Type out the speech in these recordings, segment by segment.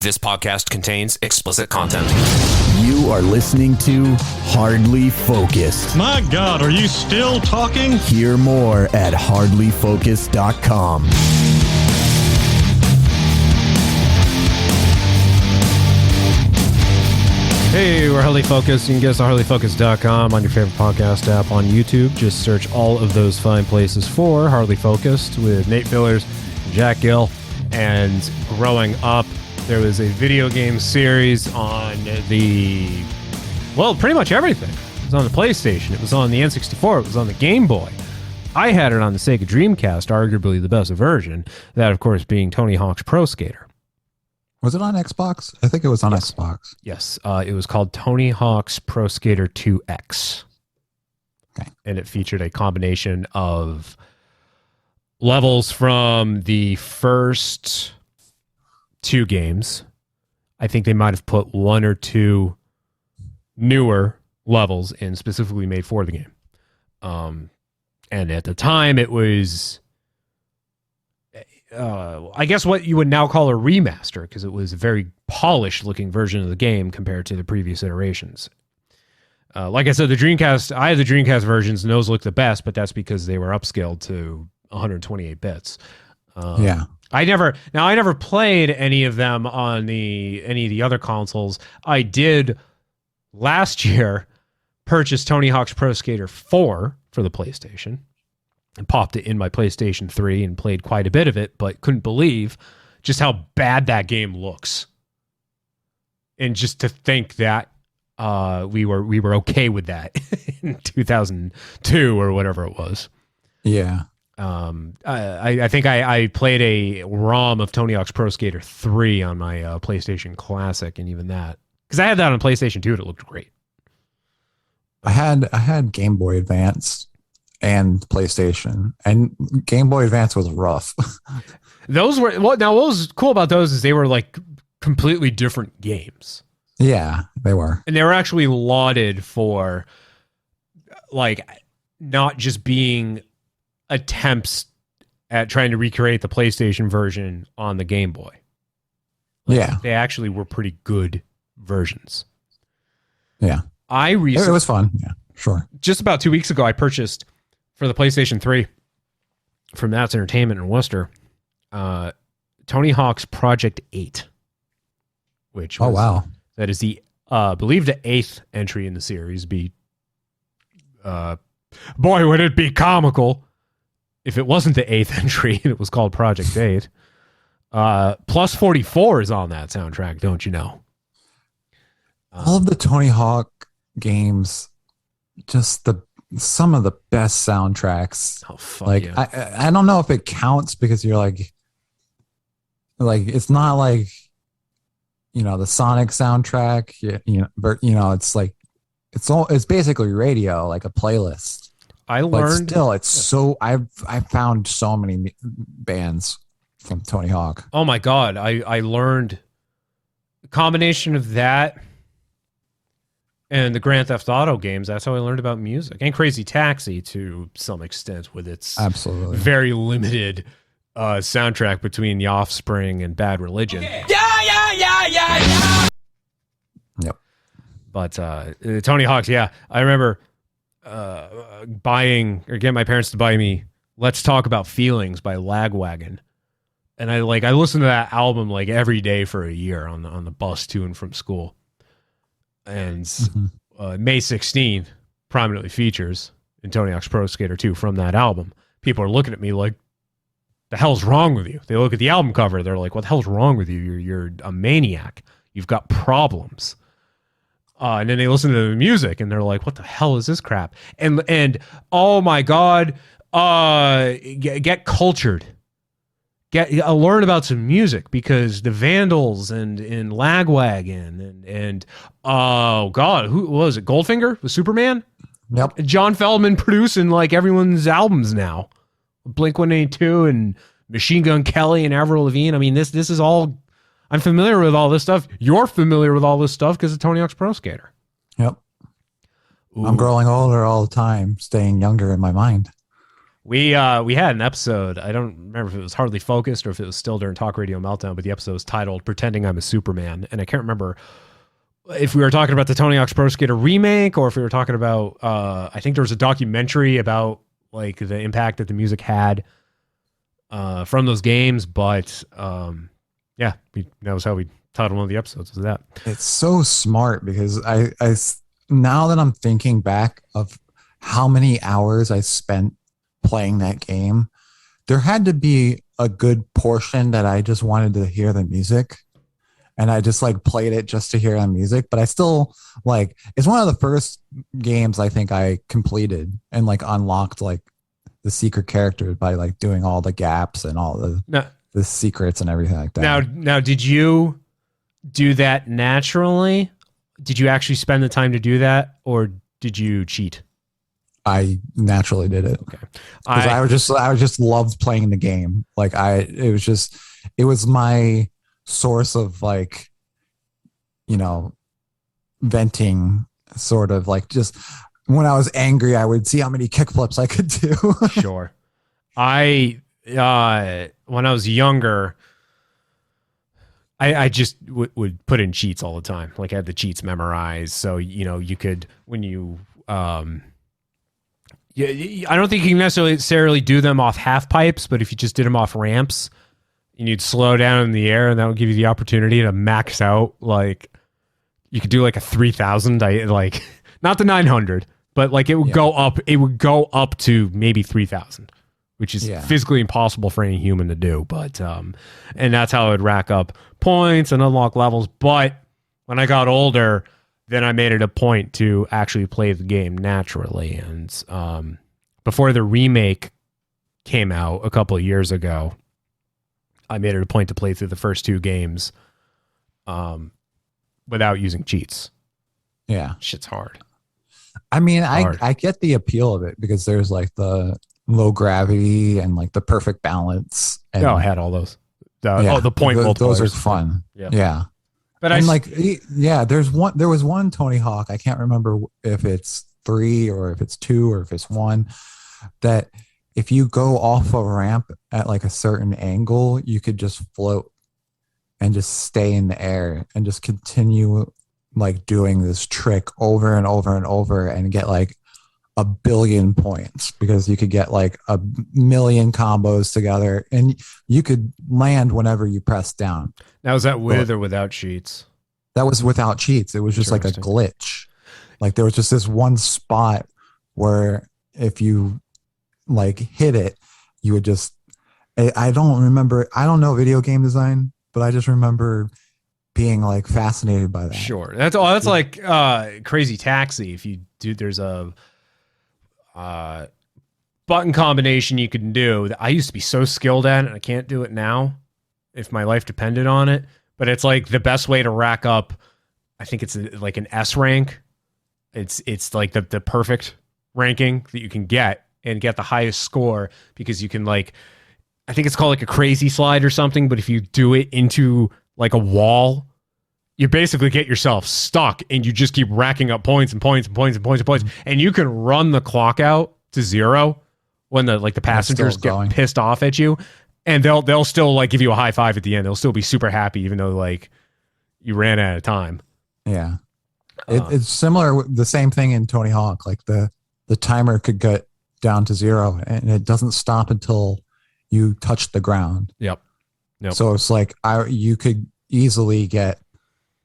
This podcast contains explicit content. You are listening to Hardly Focused. My God, are you still talking? Hear more at hardlyfocused.com. Hey, we're Hardly Focused. You can get us at hardlyfocused.com on your favorite podcast app on YouTube. Just search all of those fine places for Hardly Focused with Nate Fillers, Jack Gill, and growing up, there was a video game series on pretty much everything. It was on the PlayStation. It was on the N64. It was on the Game Boy. I had it on the Sega Dreamcast, arguably the best version. That, of course, being TonyHawk's Pro Skater. Was it on Xbox? I think it was on Xbox. Yes. It was called TonyHawk's Pro Skater 2X. Okay. And it featured a combination of levels from the first two games. I think they might have put one or two newer levels in specifically made for the game. And at the time it was I guess what you would now call a remaster, because it was a very polished looking version of the game compared to the previous iterations. Like I said, I had the Dreamcast versions and those look the best, but that's because they were upscaled to 128 bits. Yeah. I never played any of them on any of the other consoles. I did last year purchase TonyHawk's Pro Skater 4 for the PlayStation and popped it in my PlayStation 3 and played quite a bit of it, but couldn't believe just how bad that game looks. And just to think that we were okay with that in 2002 or whatever it was. Yeah. I think I played a ROM of TonyHawk's Pro Skater 3 on my PlayStation Classic, and even that, because I had that on PlayStation 2 and it looked great. I had Game Boy Advance and PlayStation, and Game Boy Advance was rough. Those were what was cool about those is they were like completely different games. Yeah, they were. And they were actually lauded for like not just being attempts at trying to recreate the PlayStation version on the Game Boy. Yeah. They actually were pretty good versions. Yeah. It was fun. Yeah, sure. Just about 2 weeks ago, I purchased for the PlayStation 3 from That's Entertainment in Worcester, Tony Hawk's Project 8, which was, that is the, believe the 8th entry in the series. Boy, would it be comical if it wasn't the 8th entry and it was called Project 8. Plus 44 is on that soundtrack, don't you know? All of the Tony Hawk games, just some of the best soundtracks. Oh, fuck like yeah. I don't know if it counts because you're like it's not like the Sonic soundtrack. But it's like it's basically radio, like a playlist. I learned, but still, it's so I've found so many bands from Tony Hawk. Oh my God, I learned a combination of that and the Grand Theft Auto games. That's how I learned about music, and Crazy Taxi to some extent with its absolutely very limited soundtrack between The Offspring and Bad Religion. Okay. Yeah. Yep. But Tony Hawk's, yeah, I remember getting my parents to buy me Let's Talk About Feelings by Lagwagon, and I listened to that album like every day for a year on the bus to and from school. And May 16th prominently features in Tony Hawk's Pro Skater 2 from that album. People are looking at me like, the hell's wrong with you? They look at the album cover, they're like, what the hell's wrong with you? You're a maniac. You've got problems. And then they listen to the music and they're like, what the hell is this crap? And oh my God, get cultured. Learn about some music, because the Vandals and Lagwagon and oh God, who was it? Goldfinger with Superman? Yep. John Feldman producing like everyone's albums now. Blink-182 and Machine Gun Kelly and Avril Lavigne. I mean, this is all, I'm familiar with all this stuff. You're familiar with all this stuff because of Tony Hawk's Pro Skater. Yep. Ooh. I'm growing older all the time, staying younger in my mind. We had an episode. I don't remember if it was Hardly Focused or if it was still during Talk Radio Meltdown, but the episode was titled "Pretending I'm a Superman," and I can't remember if we were talking about the TonyHawk's Pro Skater remake or if we were talking about. I think there was a documentary about like the impact that the music had from those games, but yeah, that was how we titled one of the episodes. Was that? It's so smart because I now that I'm thinking back of how many hours I spent playing that game, there had to be a good portion that I just wanted to hear the music, and I just like played it just to hear the music. But I still like, it's one of the first games I think I completed and like unlocked like the secret characters by like doing all the gaps and all the secrets and everything like that. Now, did you do that naturally? Did you actually spend the time to do that, or did you cheat? I naturally did it. Okay. Because I just loved playing the game. Like it was my source of like, venting, sort of like, just when I was angry, I would see how many kickflips I could do. Sure. When I was younger, I just would put in cheats all the time. Like I had the cheats memorized. So, you could, when you, I don't think you can necessarily do them off half pipes, but if you just did them off ramps and you'd slow down in the air, and that would give you the opportunity to max out, like you could do like a 3000, like not the 900, but like it would go up. It would go up to maybe 3000, which is physically impossible for any human to do. But, and that's how I would rack up points and unlock levels. But when I got older, then I made it a point to actually play the game naturally. And before the remake came out a couple of years ago, I made it a point to play through the first two games without using cheats. Yeah. Shit's hard. I mean, I get the appeal of it because there's like the low gravity and like the perfect balance. And, I had all those. The point multipliers. Those are fun. Yeah. But there was one TonyHawk. I can't remember if it's 3 or if it's 2 or if it's 1, that if you go off a ramp at like a certain angle, you could just float and just stay in the air and just continue like doing this trick over and over and over and get like 1 billion points, because you could get like 1 million combos together and you could land whenever you press down. Now, is that with or without cheats? That was without cheats. It was just like a glitch. Like there was just this one spot where if you like hit it, you would just, I don't remember. I don't know video game design, but I just remember being like fascinated by that. Sure. That's like Crazy Taxi. If you do, there's a button combination you can do that I used to be so skilled at, and I can't do it now if my life depended on it. But it's like the best way to rack up. I think it's like an S rank. It's like the perfect ranking that you can get and get the highest score, because you can like, I think it's called like a crazy slide or something. But if you do it into like a wall, you basically get yourself stuck and you just keep racking up points and points and points and points and points. And you can run the clock out to 0 when the passengers get pissed off at you, and they'll still like give you a high five at the end. They'll still be super happy, even though like you ran out of time. Yeah. It's similar. The same thing in TonyHawk. Like the timer could get down to 0 and it doesn't stop until you touch the ground. Yep. So it's like you could easily get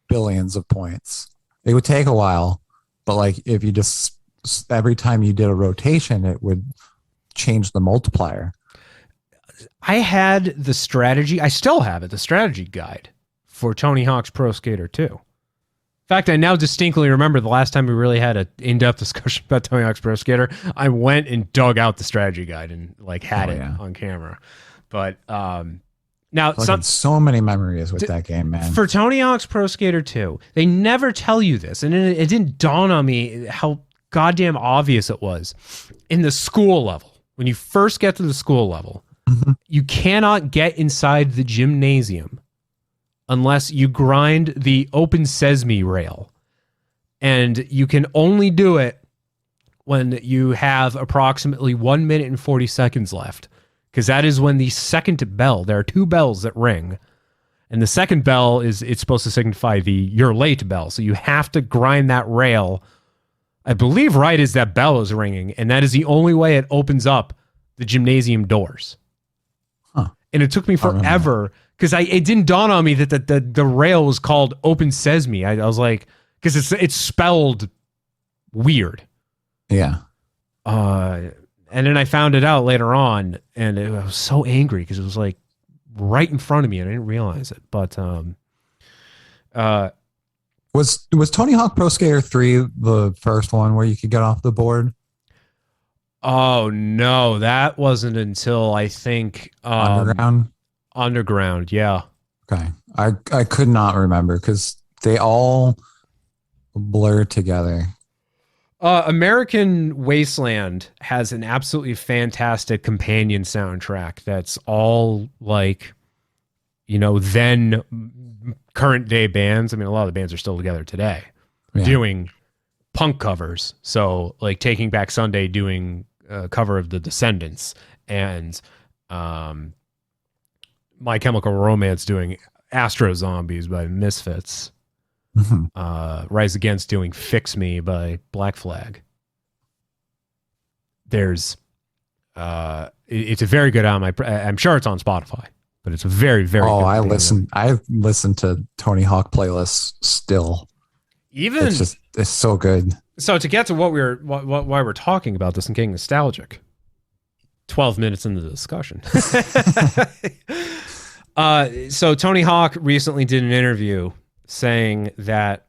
billions of points. It would take a while, but like if you just, every time you did a rotation, it would change the multiplier. I had the strategy. I still have it. The strategy guide for Tony Hawk's Pro Skater 2. In fact, I now distinctly remember the last time we really had an in-depth discussion about Tony Hawk's Pro Skater. I went and dug out the strategy guide and like had it on camera. But now so many memories with that game, man. For Tony Hawk's Pro Skater 2, they never tell you this, and it didn't dawn on me how goddamn obvious it was. In the school level, when you first get to the school level, you cannot get inside the gymnasium unless you grind the open sesame rail. And you can only do it when you have approximately 1 minute and 40 seconds left, because that is when the second bell, there are two bells that ring, and the second bell it's supposed to signify the you're late bell. So you have to grind that rail, I believe, right as that bell is ringing, and that is the only way it opens up the gymnasium doors. Huh. And it took me forever because it didn't dawn on me that the rail was called Open Sesame. I was like, because it's spelled weird. Yeah. And then I found it out later on, and I was so angry because it was like right in front of me, and I didn't realize it. But was Tony Hawk Pro Skater 3 the first one where you could get off the board? Oh no, that wasn't until I think Underground, yeah. Okay. I could not remember because they all blur together. American Wasteland has an absolutely fantastic companion soundtrack that's all like, then current day bands. I mean, a lot of the bands are still together today doing punk covers. So like Taking Back Sunday doing a cover of The Descendants, and My Chemical Romance doing Astro Zombies by Misfits. Rise Against doing Fix Me by Black Flag. There's it's a very good album. I'm sure it's on Spotify, but it's a very, very good album. I've listened to Tony Hawk playlists still. It's so good. So to get to why we're talking about this and getting nostalgic, 12 minutes into the discussion. So Tony Hawk recently did an interview saying that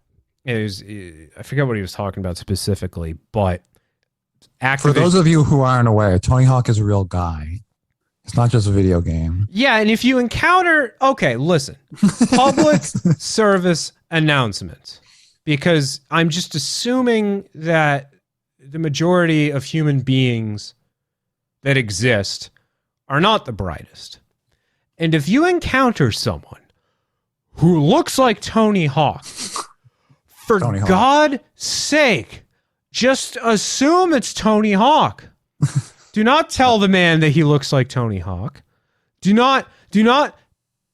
I forget what he was talking about specifically, but for those of you who aren't aware, Tony Hawk is a real guy. It's not just a video game. Yeah, and if you encounter, listen, public service announcement, because I'm just assuming that the majority of human beings that exist are not the brightest. And if you encounter someone who looks like Tony Hawk, for God's sake, just assume it's Tony Hawk. Do not tell the man that he looks like Tony Hawk. Do not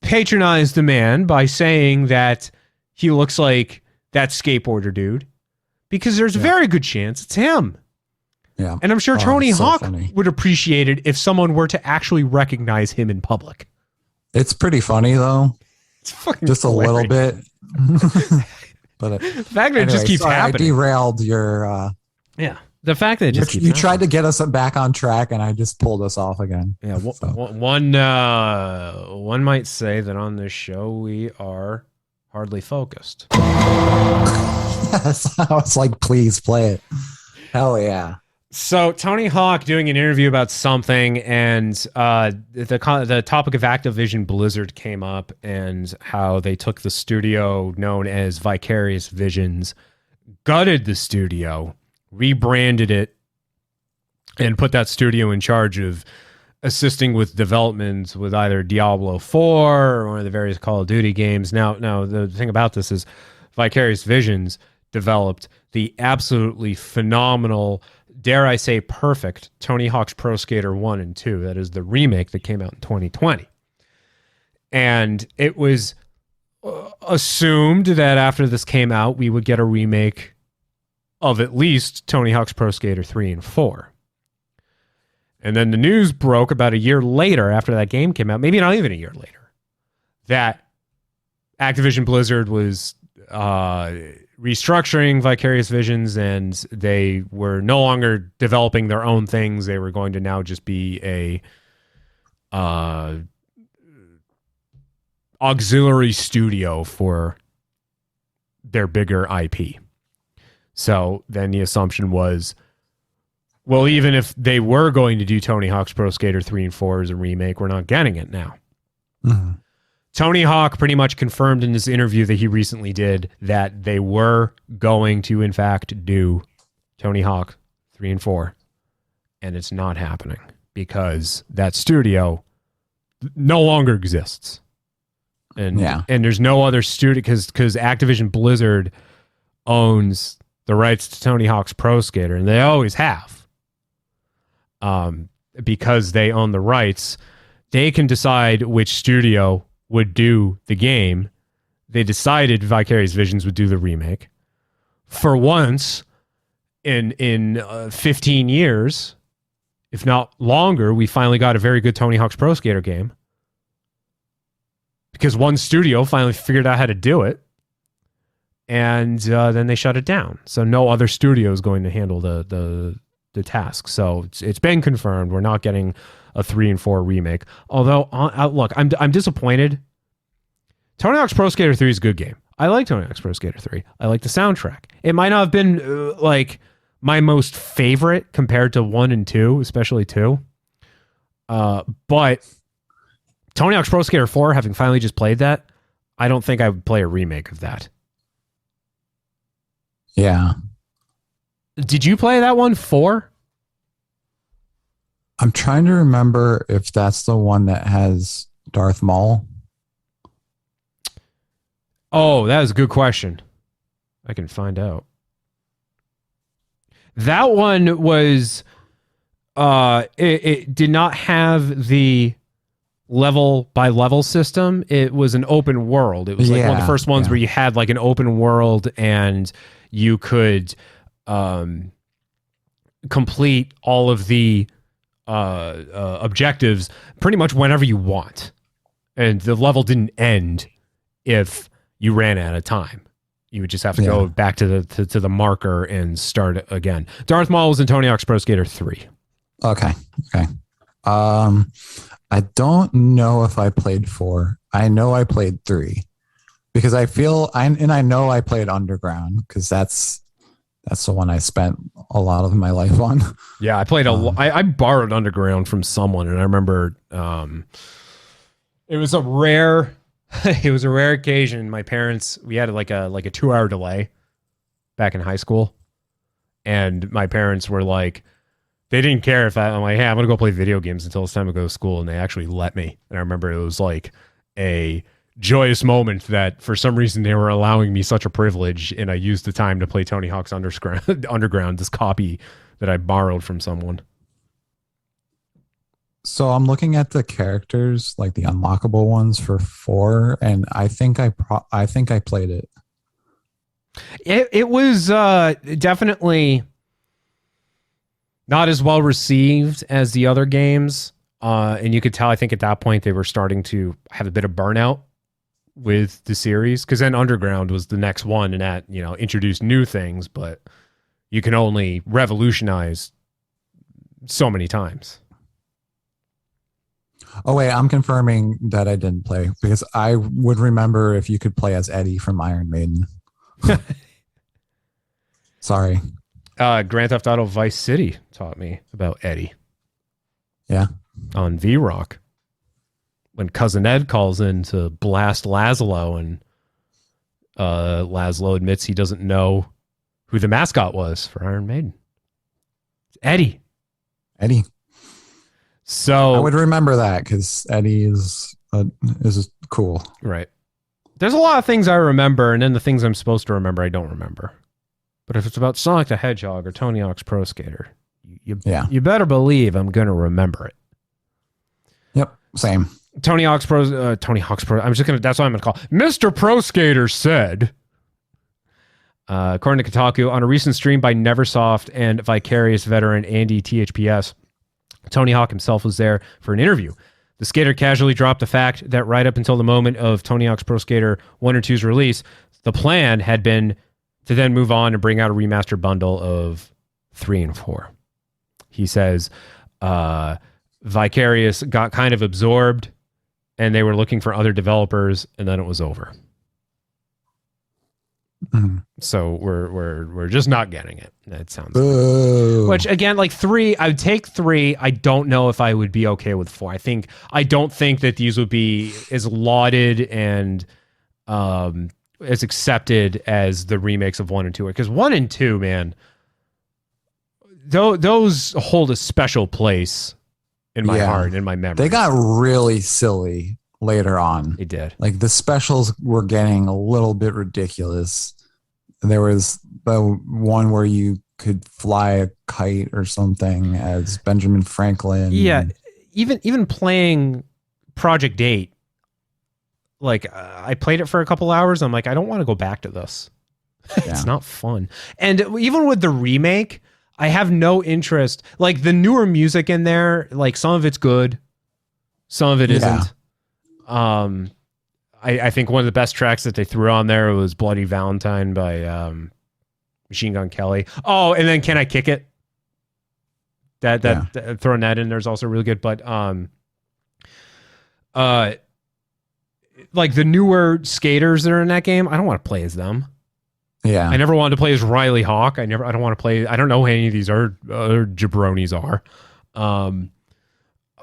patronize the man by saying that he looks like that skateboarder dude, because there's a very good chance it's him. Yeah. And I'm sure Tony Hawk would appreciate it if someone were to actually recognize him in public. It's pretty funny though. It's fucking just hilarious. A little bit. But the fact that it just keeps happening. I derailed your the fact that it just keeps you tried to get us back on track, and I just pulled us off again. Yeah, one might say that on this show we are hardly focused. Yes, I was like, please play it. Hell yeah. So Tony Hawk doing an interview about something, and the topic of Activision Blizzard came up, and how they took the studio known as Vicarious Visions, gutted the studio, rebranded it, and put that studio in charge of assisting with development with either Diablo 4 or one of the various Call of Duty games. Now the thing about this is Vicarious Visions developed the absolutely phenomenal, dare I say perfect, Tony Hawk's Pro Skater 1 and 2. That is the remake that came out in 2020. And it was assumed that after this came out, we would get a remake of at least Tony Hawk's Pro Skater 3 and 4. And then the news broke about a year later after that game came out, maybe not even a year later, that Activision Blizzard was restructuring Vicarious Visions, and they were no longer developing their own things. They were going to now just be a auxiliary studio for their bigger IP. So then the assumption was, well, even if they were going to do Tony Hawk's Pro Skater 3 and 4 as a remake, we're not getting it now. Mm-hmm. Tony Hawk pretty much confirmed in this interview that he recently did that they were going to, in fact, do Tony Hawk 3 and 4. And it's not happening because that studio no longer exists. And there's no other studio because Activision Blizzard owns the rights to Tony Hawk's Pro Skater, and they always have. Because they own the rights, they can decide which studio would do the game. They decided Vicarious Visions would do the remake. For once, in 15 years, if not longer, we finally got a very good Tony Hawk's Pro Skater game. Because one studio finally figured out how to do it. And then they shut it down. So no other studio is going to handle the task. So it's been confirmed. We're not getting a 3 and 4 remake. Although, look, I'm disappointed. Tony Hawk's Pro Skater 3 is a good game. I like Tony Hawk's Pro Skater 3. I like the soundtrack. It might not have been like my most favorite compared to 1 and 2, especially 2. But Tony Hawk's Pro Skater 4, having finally just played that, I don't think I would play a remake of that. Yeah. Did you play that one 4? I'm trying to remember if that's the one that has Darth Maul. Oh, that is a good question. I can find out. That one was it did not have the level by level system. It was an open world. It was like one of the first ones where you had like an open world and you could complete all of the objectives pretty much whenever you want. And the level didn't end if you ran out of time. You would just have to go back to the marker and start again. Darth Maul was in Tony Hawk's Pro Skater 3. Okay. I don't know if I played 4. I know I played 3 because I know I played Underground because that's the one I spent a lot of my life on. Yeah, I played I borrowed Underground from someone, and I remember it was a rare occasion. My parents, we had like a 2-hour delay back in high school, and my parents were like, they didn't care if I'm like, hey, I'm gonna go play video games until it's time to go to school, and they actually let me. And I remember it was like a joyous moment that for some reason they were allowing me such a privilege, and I used the time to play Tony Hawk's Underground, this copy that I borrowed from someone. So I'm looking at the characters, like the unlockable ones for 4, and I think I played it. It was definitely not as well received as the other games, and you could tell. I think at that point they were starting to have a bit of burnout with the series, because then Underground was the next one, and that introduced new things, but you can only revolutionize so many times. Oh wait, I'm confirming that I didn't play because I would remember if you could play as Eddie from Iron Maiden. Sorry. Grand Theft Auto Vice City taught me about Eddie. Yeah. On V-Rock. When Cousin Ed calls in to blast Laszlo, and Laszlo admits he doesn't know who the mascot was for Iron Maiden. It's Eddie. So I would remember that because Eddie is cool. Right. There's a lot of things I remember, and then the things I'm supposed to remember, I don't remember. But if it's about Sonic the Hedgehog or Tony Hawk's Pro Skater, you better believe I'm going to remember it. Yep. Same. Tony Hawk's Pro. That's what I'm going to call Mr. Pro Skater said, according to Kotaku, on a recent stream by Neversoft and Vicarious veteran Andy THPS, Tony Hawk himself was there for an interview. The skater casually dropped the fact that right up until the moment of Tony Hawk's Pro Skater 1 or 2's release, the plan had been to then move on and bring out a remastered bundle of 3 and 4. He says Vicarious got kind of absorbed and they were looking for other developers, and then it was over. Mm-hmm. So we're just not getting it. That sounds Boo. Which again, like 3, I would take 3. I don't know if I would be okay with 4. I don't think that these would be as lauded and as accepted as the remakes of 1 and 2 are. Because 1 and 2, man, those hold a special place in my heart, in my memory. They got really silly later on. They did. Like the specials were getting a little bit ridiculous. There was the one where you could fly a kite or something as Benjamin Franklin. Yeah, even playing Project 8, like I played it for a couple hours. I'm like, I don't want to go back to this. It's not fun. And even with the remake, I have no interest. Like the newer music in there, like some of it's good, some of it isn't. I think one of the best tracks that they threw on there was Bloody Valentine by Machine Gun Kelly. Oh, and then Can I Kick It? That throwing that in there is also really good. But like the newer skaters that are in that game, I don't want to play as them. Yeah. I never wanted to play as Riley Hawk. I don't want to play. I don't know who any of these other jabronis are.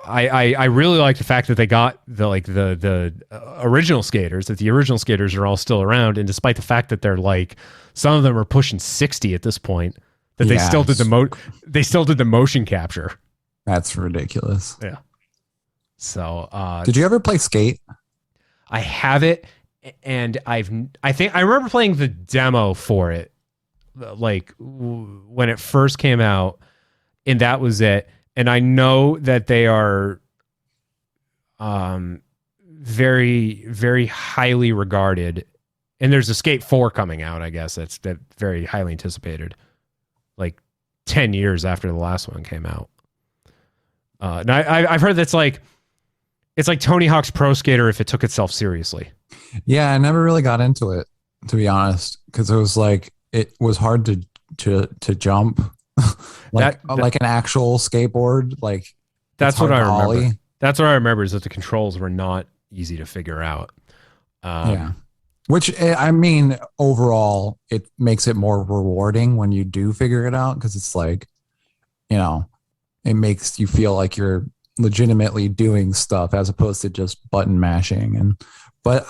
I really like the fact that they got the original skaters, that the original skaters are all still around. And despite the fact that they're like, some of them are pushing 60 at this point, that they still did the motion capture. That's ridiculous. Yeah. So, did you ever play Skate? I have it. And I remember playing the demo for it, like when it first came out, and that was it. And I know that they are very, very highly regarded. And there's a Skate 4 coming out, I guess. That's very highly anticipated, like 10 years after the last one came out. Now I've heard that's like, it's like Tony Hawk's Pro Skater if it took itself seriously. Yeah, I never really got into it, to be honest, because it was like it was hard to jump, like an actual skateboard. Like that's what I remember. That's what I remember is that the controls were not easy to figure out. Yeah, which I mean, overall, it makes it more rewarding when you do figure it out because it's like, you know, it makes you feel like you're legitimately doing stuff as opposed to just button mashing. But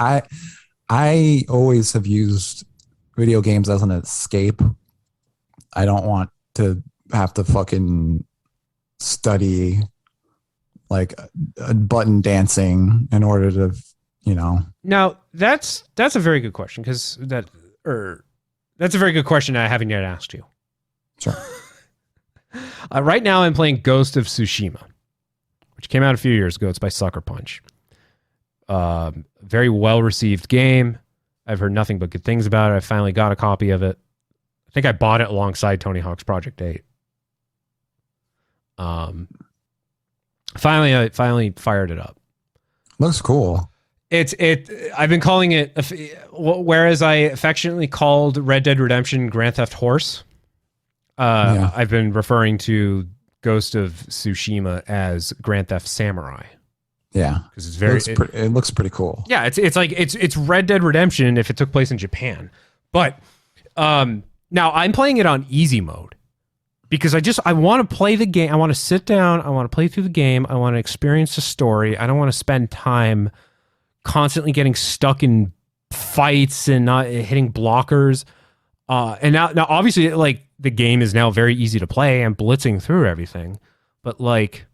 I always have used video games as an escape. I don't want to have to fucking study like a button dancing in order to, you know. Now that's a very good question because that's a very good question I haven't yet asked you. Sure. Right now I'm playing Ghost of Tsushima, which came out a few years ago. It's by Sucker Punch. Very well received game. I've heard nothing but good things about it. I finally got a copy of it. I think I bought it alongside Tony Hawk's Project 8. I finally fired it up. Looks cool. I've been calling it, whereas I affectionately called Red Dead Redemption Grand Theft Horse. I've been referring to Ghost of Tsushima as Grand Theft Samurai. Yeah, because it's very. It looks pretty cool. Yeah, it's Red Dead Redemption if it took place in Japan, but now I'm playing it on easy mode because I want to play the game. I want to sit down. I want to play through the game. I want to experience the story. I don't want to spend time constantly getting stuck in fights and not hitting blockers. And now obviously, like the game is now very easy to play. I'm blitzing through everything, but like.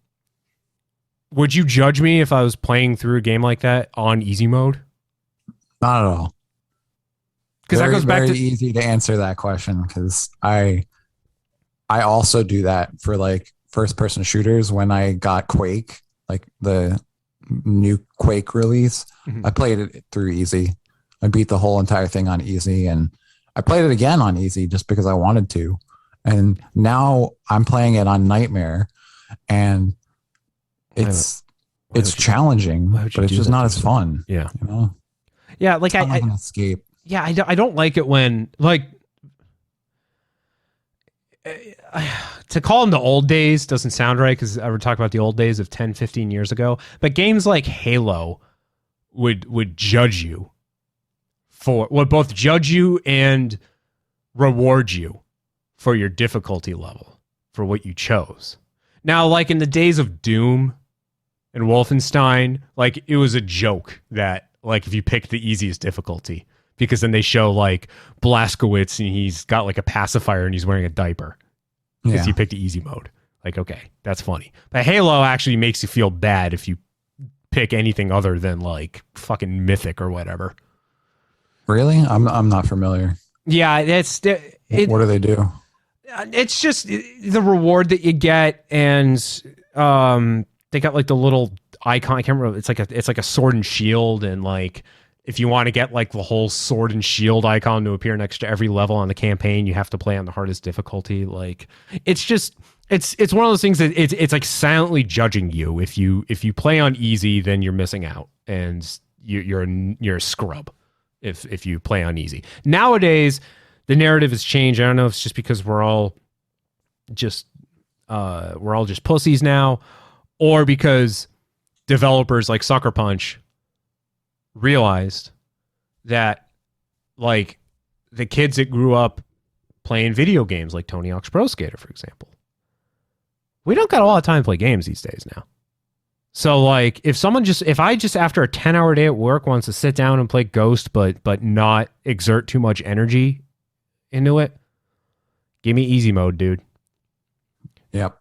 Would you judge me if I was playing through a game like that on easy mode? Not at all. Because that goes back to very easy to answer that question. Because I also do that for like first person shooters. When I got Quake, like the new Quake release, I played it through easy. I beat the whole entire thing on easy, and I played it again on easy just because I wanted to. And now I'm playing it on Nightmare, and it's challenging, but it's just not as fun. Yeah, you know. Yeah, like I an escape. Yeah, I don't like it when like to call them the old days doesn't sound right because I would talk about the old days of 10, 15 years ago. But games like Halo would judge you would both judge you and reward you for your difficulty level for what you chose. Now, like in the days of Doom and Wolfenstein, like it was a joke that like if you picked the easiest difficulty, because then they show like Blazkowicz and he's got like a pacifier and he's wearing a diaper because you picked the easy mode. Like, okay, that's funny. But Halo actually makes you feel bad if you pick anything other than like fucking Mythic or whatever. Really? I'm not familiar. Yeah, What do they do? it's just the reward that you get, and they got like the little icon. I can't remember. It's like a sword and shield, and like if you want to get like the whole sword and shield icon to appear next to every level on the campaign, you have to play on the hardest difficulty. Like it's just it's one of those things that it's like silently judging you. If you play on easy, then you're missing out, and you're a scrub if you play on easy. Nowadays, the narrative has changed. I don't know if it's just because we're all just pussies now, or because developers like Sucker Punch realized that like the kids that grew up playing video games like TonyHawk's Pro Skater, for example, we don't got a lot of time to play games these days now. So like if I just after a 10-hour day at work wants to sit down and play Ghost but not exert too much energy into it, give me easy mode, dude. Yep.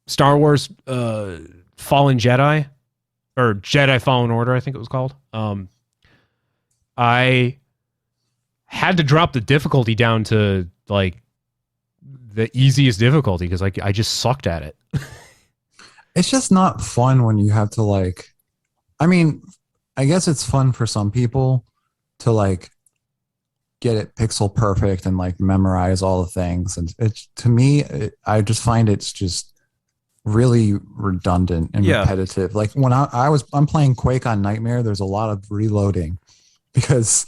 Star Wars Fallen Jedi, or Jedi Fallen Order, I think it was called. I had to drop the difficulty down to like the easiest difficulty because like I just sucked at it. It's just not fun when you have to like, I mean, I guess it's fun for some people to like get it pixel perfect and like memorize all the things. And it's, to me, I just find it's just really redundant and repetitive. Like when I'm playing Quake on Nightmare, there's a lot of reloading because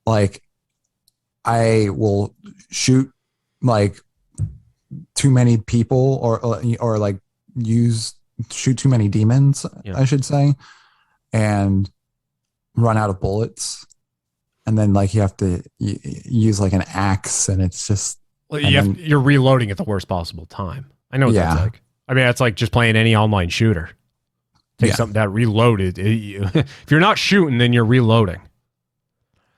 like I will shoot like too many people or like shoot too many demons, I should say, and run out of bullets. And then like you have to use like an axe, and it's just you're reloading at the worst possible time. I know what that's like. I mean, that's like just playing any online shooter. Take something that reloaded. If you're not shooting, then you're reloading.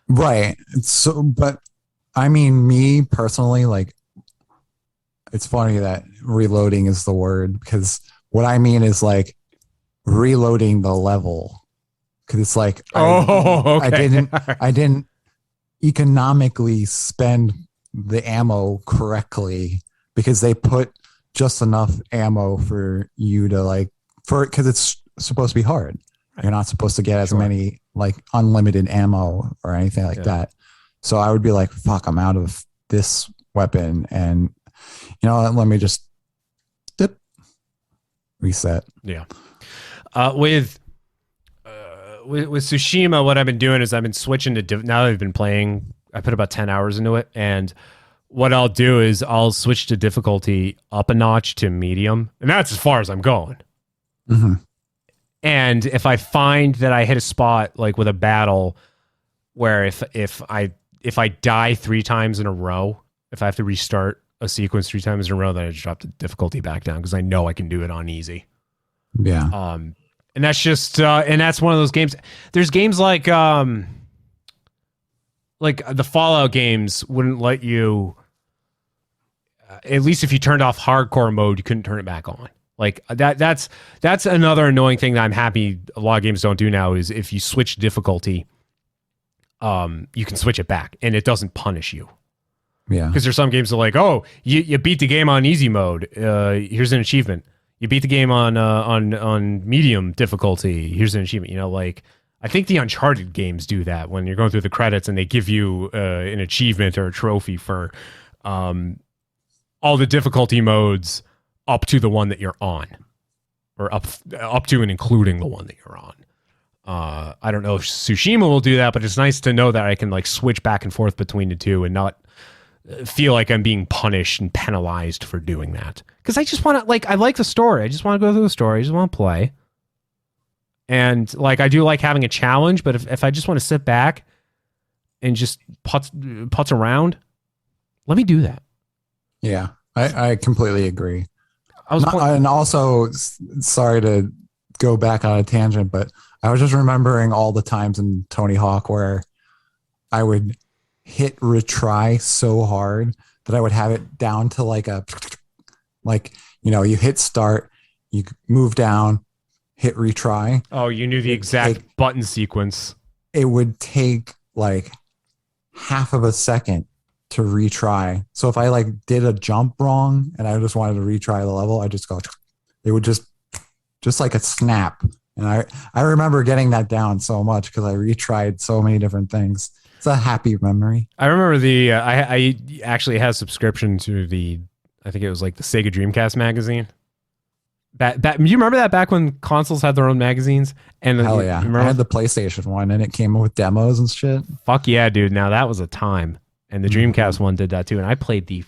Right. So, but I mean, me personally, like, it's funny that reloading is the word, because what I mean is like reloading the level. Because it's like, okay. I didn't economically spend the ammo correctly because they put just enough ammo for you to like, because it's supposed to be hard. You're not supposed to get as many like unlimited ammo or anything like that. So I would be like, fuck, I'm out of this weapon, and you know, let me just reset. Yeah. With Tsushima, what I've been doing is I've been switching to now that I've been playing, I put about 10 hours into it, and what I'll do is I'll switch to difficulty up a notch to medium, and that's as far as I'm going. Mm-hmm. And if I find that I hit a spot like with a battle where if I die 3 times in a row, if I have to restart a sequence 3 times in a row, then I just drop the difficulty back down because I know I can do it on easy. Yeah. And that's just and that's one of those games. There's games like the Fallout games wouldn't let you. At least if you turned off hardcore mode, you couldn't turn it back on. Like that's another annoying thing that I'm happy a lot of games don't do now is if you switch difficulty, you can switch it back and it doesn't punish you. Yeah. Because there's some games that are like, oh, you beat the game on easy mode. Here's an achievement. You beat the game on medium difficulty. Here's an achievement. You know, like I think the Uncharted games do that when you're going through the credits and they give you an achievement or a trophy for all the difficulty modes up to the one that you're on, or up to and including the one that you're on. I don't know if Tsushima will do that, but it's nice to know that I can like switch back and forth between the two and not feel like I'm being punished and penalized for doing that. Because I just want to, like, I like the story. I just want to go through the story. I just want to play. And like, I do like having a challenge, but if I just want to sit back and just putz around, let me do that. Yeah, I completely agree. I and also, sorry to go back on a tangent, but I was just remembering all the times in TonyHawk where I would hit retry so hard that I would have it down to like you know, you hit start, you move down, hit retry. Oh, you knew the exact button sequence. It would take like half of a second to retry. So if I like did a jump wrong and I just wanted to retry the level, I just go, it would just like a snap. And I remember getting that down so much because I retried so many different things. It's a happy memory. I remember I actually had a subscription to I think it was like the Sega Dreamcast magazine. You remember that back when consoles had their own magazines? And hell yeah. I had the PlayStation one and it came with demos and shit. Fuck yeah, dude. Now that was a time. And the Dreamcast one did that too. And I played the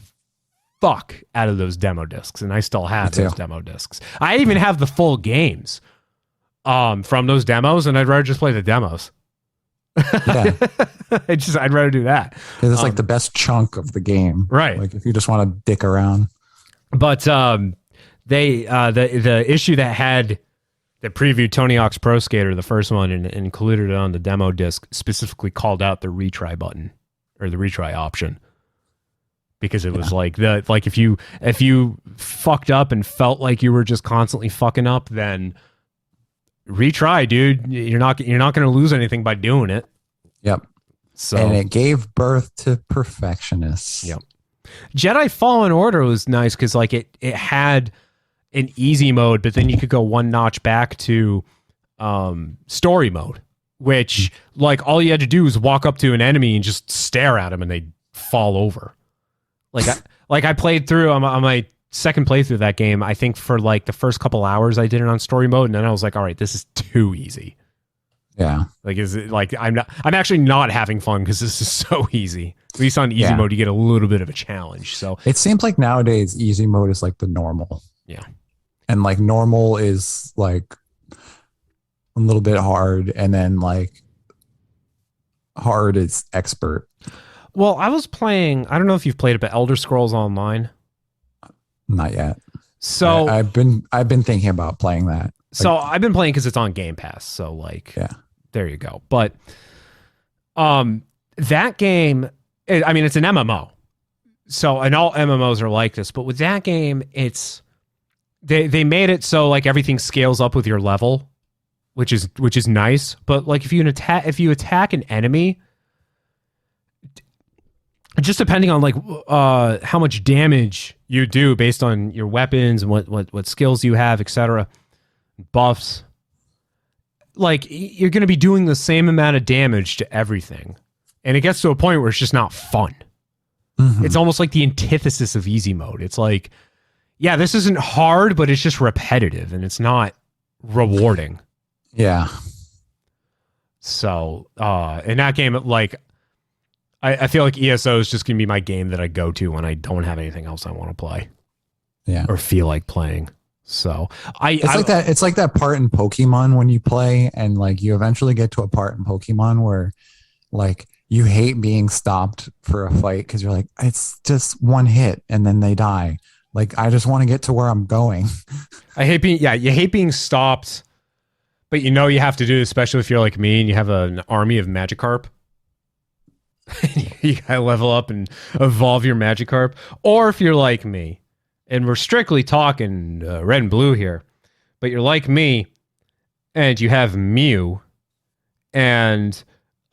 fuck out of those demo discs. And I still have those demo discs. I even have the full games from those demos, and I'd rather just play the demos. Yeah. I'd rather do that. Because it's like the best chunk of the game. Right. Like if you just want to dick around. But the issue that previewed TonyHawk's Pro Skater, the first one, and included it on the demo disc, specifically called out the retry button or the retry option, because it was like if you fucked up and felt like you were just constantly fucking up, then retry, dude. You're not going to lose anything by doing it. Yep. So, and it gave birth to perfectionists. Yep. Jedi Fallen Order was nice because like it had an easy mode, but then you could go one notch back to story mode, which like all you had to do was walk up to an enemy and just stare at them and they'd fall over. Like I played through on my second playthrough of that game. I think for like the first couple hours I did it on story mode, and then I was like, all right, this is too easy. Yeah. Like, is it like I'm actually not having fun because this is so easy. At least on easy mode, you get a little bit of a challenge. So it seems like nowadays easy mode is like the normal. Yeah. And like normal is like a little bit hard, and then like hard is expert. Well, I was playing, I don't know if you've played it, but Elder Scrolls Online. Not yet. So I've been thinking about playing that. So I've been playing because it's on Game Pass. So like, there you go. But that game, I mean, it's an MMO. So, and all MMOs are like this, but with that game, it's they made it so like everything scales up with your level, which is nice. But like if you attack an enemy, just depending on like how much damage you do based on your weapons and what skills you have, etc., buffs, like you're going to be doing the same amount of damage to everything, and it gets to a point where it's just not fun. Mm-hmm. It's almost like the antithesis of easy mode. It's like, yeah, this isn't hard, but it's just repetitive and it's not rewarding. Yeah. So in that game, like I feel like ESO is just going to be my game that I go to when I don't have anything else I want to play. Yeah. Or feel like playing. So it's like that part in Pokemon when you play and like you eventually get to a part in Pokemon where like you hate being stopped for a fight because you're like, it's just one hit and then they die. Like, I just want to get to where I'm going. I hate you hate being stopped, but you know you have to do it, especially if you're like me and you have an army of Magikarp. You gotta level up and evolve your Magikarp. Or if you're like me, and we're strictly talking red and blue here, but you're like me and you have Mew, and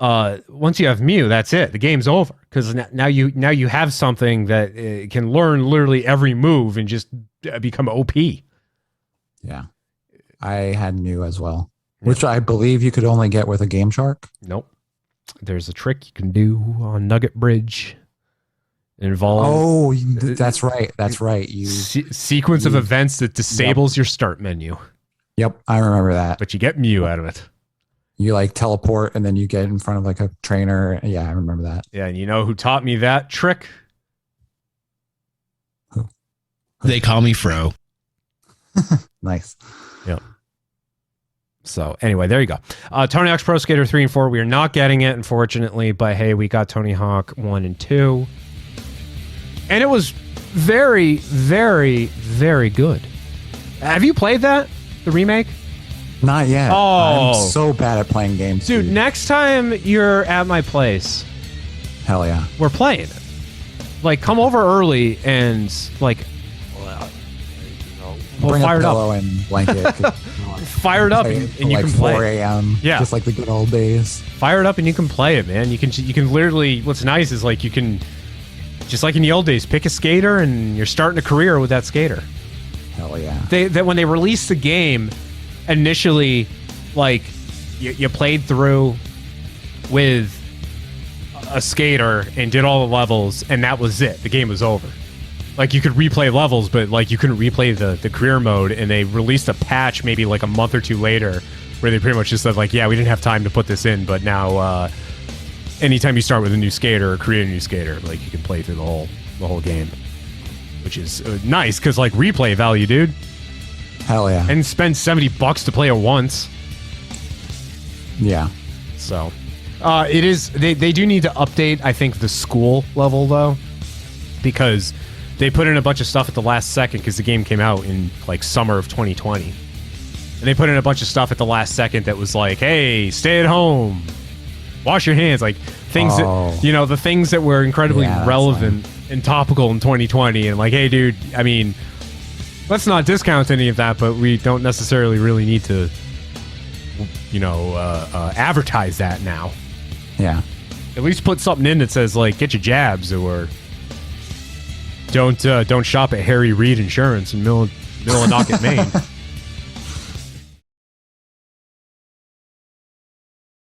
once you have Mew, that's it. The game's over because now you have something that can learn literally every move and just become OP. Yeah, I had Mew as well, which I believe you could only get with a Game Shark. Nope. There's a trick you can do on Nugget Bridge. Oh, that's right. That's right. Sequence of events that disables your start menu. Yep, I remember that. But you get Mew out of it. You like teleport and then you get in front of like a trainer. Yeah, I remember that. Yeah, and you know who taught me that trick? Who? They call me Fro. Nice. Yep. So anyway, there you go. TonyHawk's Pro Skater 3 and 4. We are not getting it, unfortunately, but hey, we got Tony Hawk 1 and 2. And it was very, very, very good. Have you played that? The remake? Not yet. Oh. I'm so bad at playing games. Dude, next time you're at my place, hell yeah, we're playing it. Like, come over early and like bring a pillow and blanket. Fire it up and you like can play 4 a.m. Yeah, just like the good old days. Fire it up and you can play it, man. You can literally. What's nice is like you can Just like in the old days, pick a skater and you're starting a career with that skater. Hell yeah. When they released the game, initially, like, you played through with a skater and did all the levels, and that was it. The game was over. Like, you could replay levels, but like you couldn't replay the career mode. And they released a patch maybe like a month or two later, where they pretty much just said like, yeah, we didn't have time to put this in, but now anytime you start with a new skater or create a new skater, like you can play through the whole game, which is nice because like replay value, dude. Hell yeah. And spend $70 to play it once. Yeah. So it is. They do need to update, I think, the school level though, because they put in a bunch of stuff at the last second because the game came out in like summer of 2020. And they put in a bunch of stuff at the last second that was like, hey, stay at home, wash your hands, like things that, you know, the things that were incredibly relevant and topical in 2020. And like, hey, dude, I mean, let's not discount any of that, but we don't necessarily really need to, you know, advertise that now. Yeah. At least put something in that says like, get your jabs, or don't shop at Harry Reid Insurance in Millinocket, Maine.